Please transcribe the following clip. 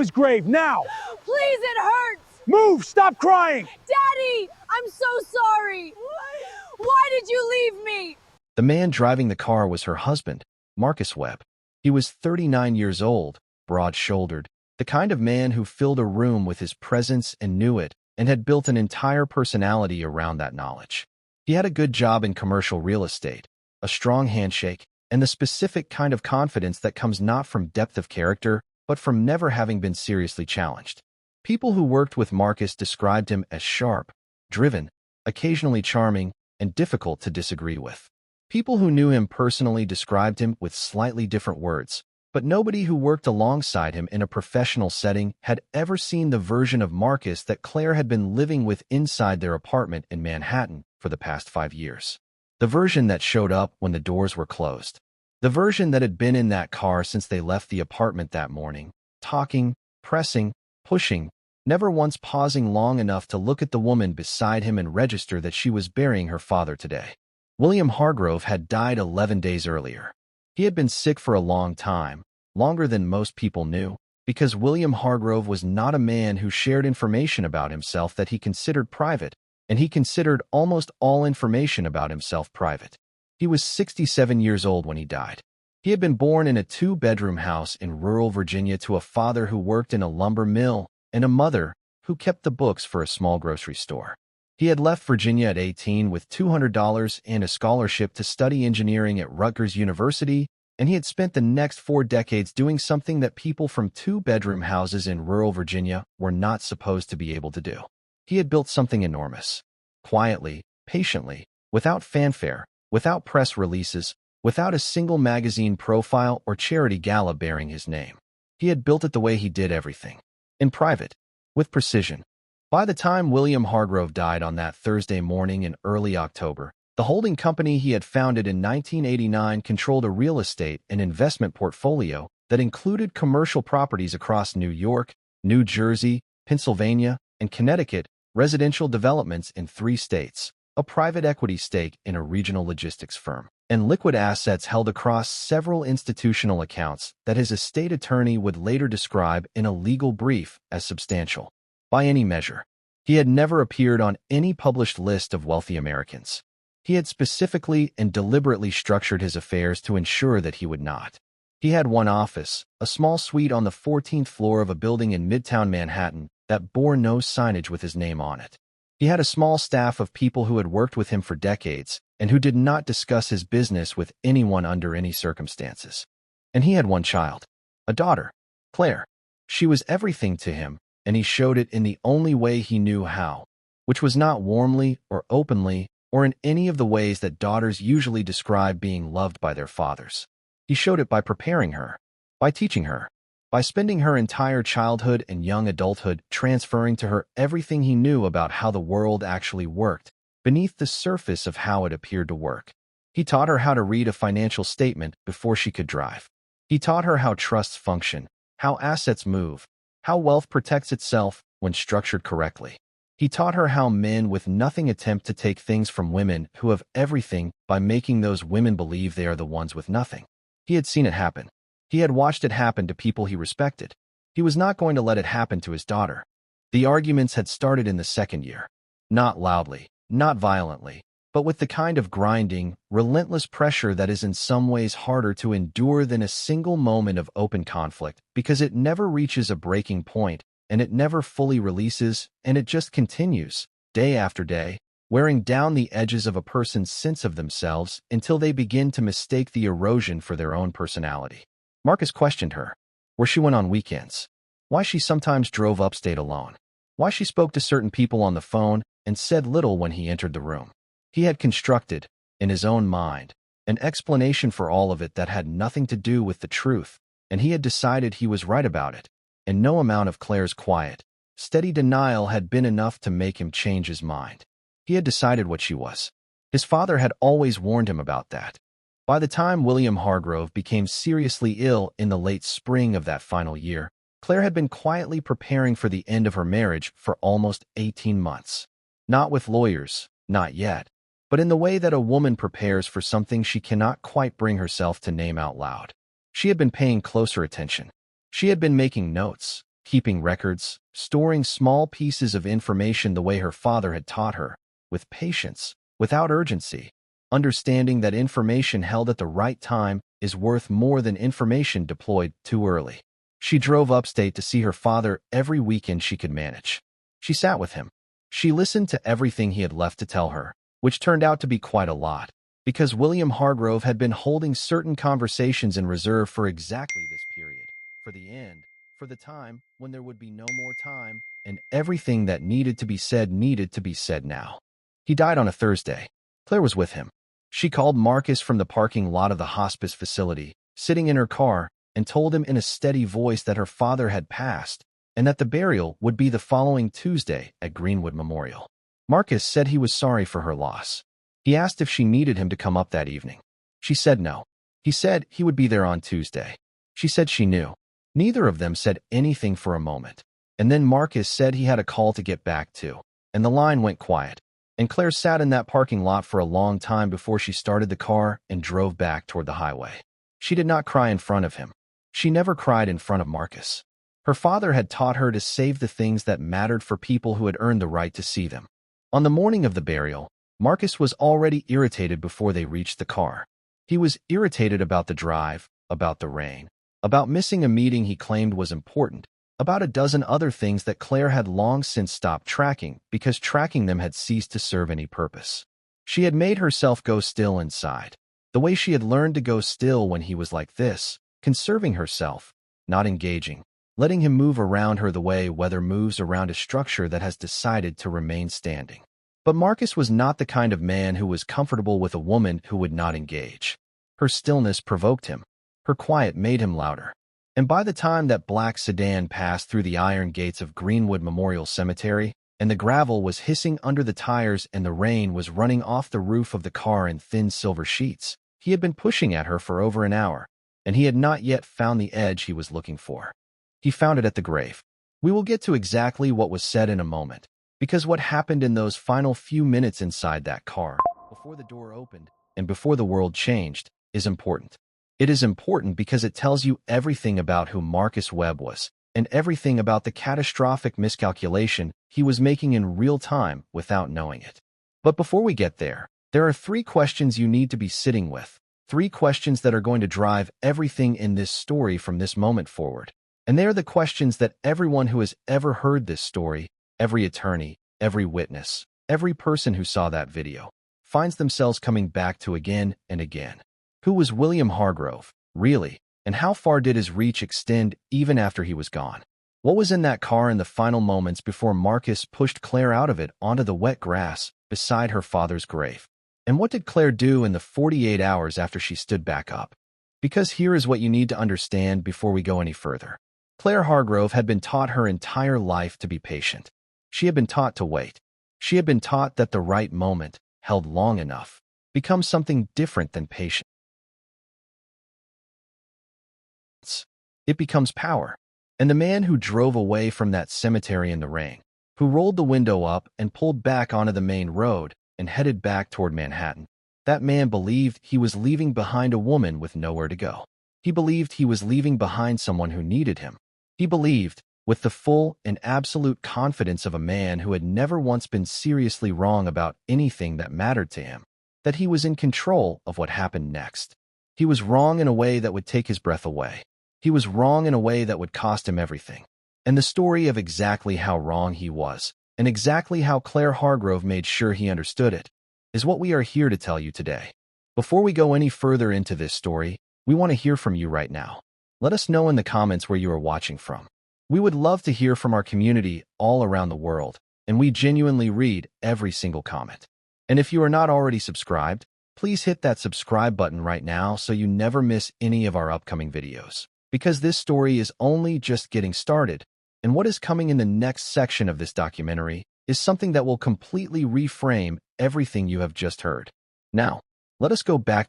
his grave now. Please, it hurts. Move! Stop crying! Daddy, I'm so sorry. Why did you leave me? The man driving the car was her husband, Marcus Webb. He was 39 years old, broad-shouldered, the kind of man who filled a room with his presence and knew it, and had built an entire personality around that knowledge. He had a good job in commercial real estate, a strong handshake, and the specific kind of confidence that comes not from depth of character, but from never having been seriously challenged. People who worked with Marcus described him as sharp, driven, occasionally charming, and difficult to disagree with. People who knew him personally described him with slightly different words, but nobody who worked alongside him in a professional setting had ever seen the version of Marcus that Claire had been living with inside their apartment in Manhattan for the past 5 years. The version that showed up when the doors were closed. The version that had been in that car since they left the apartment that morning, talking, pressing, pushing, never once pausing long enough to look at the woman beside him and register that she was burying her father today. William Hargrove had died 11 days earlier. He had been sick for a long time, longer than most people knew, because William Hargrove was not a man who shared information about himself that he considered private, and he considered almost all information about himself private. He was 67 years old when he died. He had been born in a 2-bedroom house in rural Virginia to a father who worked in a lumber mill and a mother who kept the books for a small grocery store. He had left Virginia at 18 with $200 and a scholarship to study engineering at Rutgers University, and he had spent the next 4 decades doing something that people from 2-bedroom houses in rural Virginia were not supposed to be able to do. He had built something enormous. Quietly, patiently, without fanfare, without press releases, without a single magazine profile or charity gala bearing his name. He had built it the way he did everything. In private, with precision. By the time William Hargrove died on that Thursday morning in early October, the holding company he had founded in 1989 controlled a real estate and investment portfolio that included commercial properties across New York, New Jersey, Pennsylvania, and Connecticut, residential developments in 3 states, a private equity stake in a regional logistics firm, and liquid assets held across several institutional accounts that his estate attorney would later describe in a legal brief as substantial. By any measure, he had never appeared on any published list of wealthy Americans. He had specifically and deliberately structured his affairs to ensure that he would not. He had one office, a small suite on the 14th floor of a building in Midtown Manhattan that bore no signage with his name on it. He had a small staff of people who had worked with him for decades and who did not discuss his business with anyone under any circumstances. And he had one child, a daughter, Claire. She was everything to him, and he showed it in the only way he knew how, which was not warmly or openly or in any of the ways that daughters usually describe being loved by their fathers. He showed it by preparing her, by teaching her, by spending her entire childhood and young adulthood transferring to her everything he knew about how the world actually worked, beneath the surface of how it appeared to work. He taught her how to read a financial statement before she could drive. He taught her how trusts function, how assets move, how wealth protects itself when structured correctly. He taught her how men with nothing attempt to take things from women who have everything by making those women believe they are the ones with nothing. He had seen it happen. He had watched it happen to people he respected. He was not going to let it happen to his daughter. The arguments had started in the 2nd year. Not loudly, not violently, but with the kind of grinding, relentless pressure that is in some ways harder to endure than a single moment of open conflict because it never reaches a breaking point, and it never fully releases, and it just continues, day after day, wearing down the edges of a person's sense of themselves until they begin to mistake the erosion for their own personality. Marcus questioned her, where she went on weekends, why she sometimes drove upstate alone, why she spoke to certain people on the phone and said little when he entered the room. He had constructed, in his own mind, an explanation for all of it that had nothing to do with the truth, and he had decided he was right about it, and no amount of Claire's quiet, steady denial had been enough to make him change his mind. He had decided what she was. His father had always warned him about that. By the time William Hargrove became seriously ill in the late spring of that final year, Claire had been quietly preparing for the end of her marriage for almost 18 months. Not with lawyers, not yet, but in the way that a woman prepares for something she cannot quite bring herself to name out loud. She had been paying closer attention. She had been making notes, keeping records, storing small pieces of information the way her father had taught her, with patience, without urgency, understanding that information held at the right time is worth more than information deployed too early. She drove upstate to see her father every weekend she could manage. She sat with him. She listened to everything he had left to tell her, which turned out to be quite a lot, because William Hargrove had been holding certain conversations in reserve for exactly this period, for the end, for the time when there would be no more time, and everything that needed to be said now. He died on a Thursday. Claire was with him. She called Marcus from the parking lot of the hospice facility, sitting in her car, and told him in a steady voice that her father had passed, and that the burial would be the following Tuesday at Greenwood Memorial. Marcus said he was sorry for her loss. He asked if she needed him to come up that evening. She said no. He said he would be there on Tuesday. She said she knew. Neither of them said anything for a moment. And then Marcus said he had a call to get back to, and the line went quiet. And Claire sat in that parking lot for a long time before she started the car and drove back toward the highway. She did not cry in front of him. She never cried in front of Marcus. Her father had taught her to save the things that mattered for people who had earned the right to see them. On the morning of the burial, Marcus was already irritated before they reached the car. He was irritated about the drive, about the rain, about missing a meeting he claimed was important, about a dozen other things that Claire had long since stopped tracking because tracking them had ceased to serve any purpose. She had made herself go still inside, the way she had learned to go still when he was like this, conserving herself, not engaging, letting him move around her the way weather moves around a structure that has decided to remain standing. But Marcus was not the kind of man who was comfortable with a woman who would not engage. Her stillness provoked him. Her quiet made him louder. And by the time that black sedan passed through the iron gates of Greenwood Memorial Cemetery, and the gravel was hissing under the tires and the rain was running off the roof of the car in thin silver sheets, he had been pushing at her for over an hour, and he had not yet found the edge he was looking for. He found it at the grave. We will get to exactly what was said in a moment, because what happened in those final few minutes inside that car, before the door opened and before the world changed, is important. It is important because it tells you everything about who Marcus Webb was, and everything about the catastrophic miscalculation he was making in real time without knowing it. But before we get there are 3 questions you need to be sitting with, 3 questions that are going to drive everything in this story from this moment forward. And they are the questions that everyone who has ever heard this story, every attorney, every witness, every person who saw that video, finds themselves coming back to again and again. Who was William Hargrove, really, and how far did his reach extend even after he was gone? What was in that car in the final moments before Marcus pushed Claire out of it onto the wet grass beside her father's grave? And what did Claire do in the 48 hours after she stood back up? Because here is what you need to understand before we go any further. Claire Hargrove had been taught her entire life to be patient. She had been taught to wait. She had been taught that the right moment, held long enough, becomes something different than patience. It becomes power. And the man who drove away from that cemetery in the rain, who rolled the window up and pulled back onto the main road and headed back toward Manhattan, that man believed he was leaving behind a woman with nowhere to go. He believed he was leaving behind someone who needed him. He believed, with the full and absolute confidence of a man who had never once been seriously wrong about anything that mattered to him, that he was in control of what happened next. He was wrong in a way that would take his breath away. He was wrong in a way that would cost him everything. And the story of exactly how wrong he was, and exactly how Claire Hargrove made sure he understood it, is what we are here to tell you today. Before we go any further into this story, we want to hear from you right now. Let us know in the comments where you are watching from. We would love to hear from our community all around the world, and we genuinely read every single comment. And if you are not already subscribed, please hit that subscribe button right now so you never miss any of our upcoming videos. Because this story is only just getting started, and what is coming in the next section of this documentary is something that will completely reframe everything you have just heard. Now, let us go back to